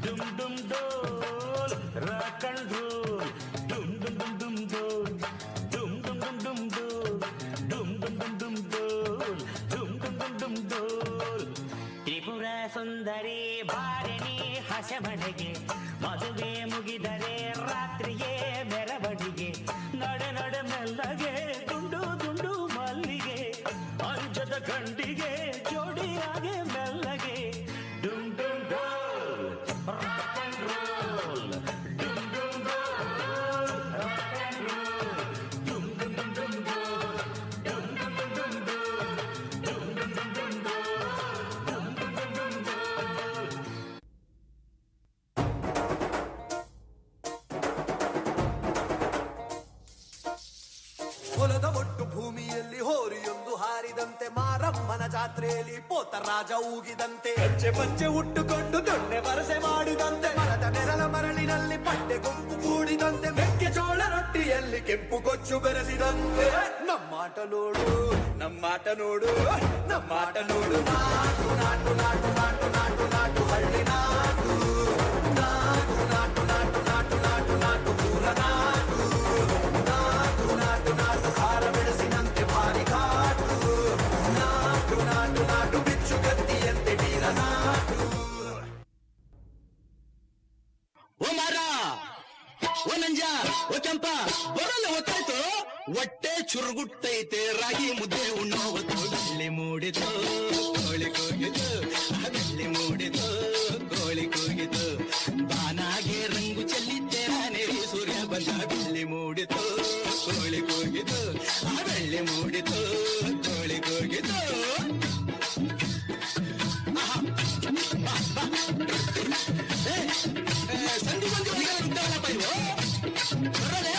ಡುಮ್ ಡುಮ್ ಡೋಲ್ rock and roll ಡುಮ್ ಡುಮ್ ಡುಮ್ ಡುಮ್ ಡೋಲ್ ಡುಮ್ ಡುಮ್ ಡುಮ್ ಡುಮ್ ಡೋಲ್ ಡುಮ್ ಡುಮ್ ಡುಮ್ ಡುಮ್ ಡೋಲ್ ಡುಮ್ ಡುಮ್ ಡುಮ್ ಡುಮ್ ಡೋಲ್. ತ್ರಿಪುರ ಸುಂದರಿ ಬಾರಿಣಿ ಹಸೆಮಣೆಗೆ ಮದುವೆ ಮುಗಿದರೆ ರಾತ್ರಿಯೇ ಮೆರವಣಿಗೆ ನಡೆ ನಡೆ ಮೆಲ್ಲಗೆ ದುಂಡು ದುಂಡು ಮಲ್ಲಿಗೆ ಅಂಜದ ಗಂಡಿಗೆ ಜೋಡಿಯಾಗೆ ಮೆಲ್ಲಗೆ ಡುಮ್ ಡುಮ್ ಡೋಲ್ ರಾಕ್ ಅಂಡ್ ರೋಲ್ ಡುಮ್ ಡುಮ್ ಡೋಲ್ ರಾಕ್ ಅಂಡ್ ರೋಲ್ ಡುಮ್ ಡುಮ್ ಡುಮ್ ಡುಮ್ ಡೋಲ್ ಡುಮ್ ಡುಮ್ ಡುಮ್ ಡುಮ್ ಡೋಲ್ ಡುಮ್ ಡುಮ್ ಡುಮ್ ಡುಮ್ ಡೋಲ್ ಡುಮ್ ಡುಮ್ ಡುಮ್ ಡುಮ್ ಡೋಲ್. ಹೊಲದ ಒಟ್ಟು ಭೂಮಿಯಲ್ಲಿ ಹೋರಿಯೊಂದು ಹಾರಿದಂತೆ ಮಾರಮ್ಮನ ಜಾತ್ರೆಯಲ್ಲಿ ಪೋತರಾಜ ಊಗಿದಂತೆ ಪಂಚೆ ಪಂಚೆ ಉಟ್ಟುಕೊಂಡು ದೊಣ್ಣೆ ವರಸೆ ಮಾಡಿದಂತೆ ಮರದ ನೆರಳ ಮರಳಿನಲ್ಲಿ ಪಟ್ಟೆ ಗುಂಪು ಕೂಡಿದಂತೆ ಮೆಕ್ಕೆಜೋಳ ರೊಟ್ಟಿಯಲ್ಲಿ ಕೆಂಪು ಕೊಚ್ಚು ಬೆರೆಸಿದಂತೆ ನಮ್ಮಾಟ ನೋಡು ನಮ್ಮಾಟ ನೋಡು ನಮ್ಮಾಟ ನೋಡು ನಾಟು ನಾಟು ನಾಟು ನಾಟು ನಾಟು ನಾಟು ಹಳ್ಳಿ ನಾಟು ನಾಟು ನಾಟು ನಾಟು ನಾಟು ನಾಟು ನಾಟು ಪೂರ ನಾಟು ನಾಟು ನಾಟು ನಾಟು ಸಾರ ಬೆಳೆಸಿನಂತೆ ಭಾರಿ ಕಾಟು ನಾಟು ನಾಟು ನಾಟು ಬಿಚ್ಚು ಗತ್ತಿಯಂತೆ ವೀರ ನಾಟು. ಓ ಮಾರ, ಓ ನಂಜ, ಓ ಕೆಂಪ, ಬರಲ್ಲ ಹೊತ್ತಾಯ್ತು. ಹೊಟ್ಟೆ ಚುರುಗುಟ್ಟೈತೆ, ರಾಗಿ ಮುದ್ದೆ ಉಣ್ಣೋ ಹೊತ್ತು. ಬೆಳ್ಳಿ ಮೂಡಿತು, ಕೋಳಿ ಕೂಗಿತು, ಬೆಳ್ಳಿ ಮೂಡಿತು, ಕೋಳಿ ಕೂಗಿತು. ಬಾನಾಗೆ ರಂಗು ಚೆಲ್ಲಿದ್ದೆ ನಾನೇ, ಸೂರ್ಯ ಬಂದ. ಬೆಳ್ಳಿ ಮೂಡಿತು, ಕೋಳಿ ಕೂಗಿತು, ಬೆಳ್ಳಿ ಮೂಡಿತು, ಕೋಳಿ ಕೂಗಿತು. ಸಂಧಿ ಬಂದು ಉಂಟಾವಲ್ಲಪ್ಪ ಇವು ಬರಲೇ.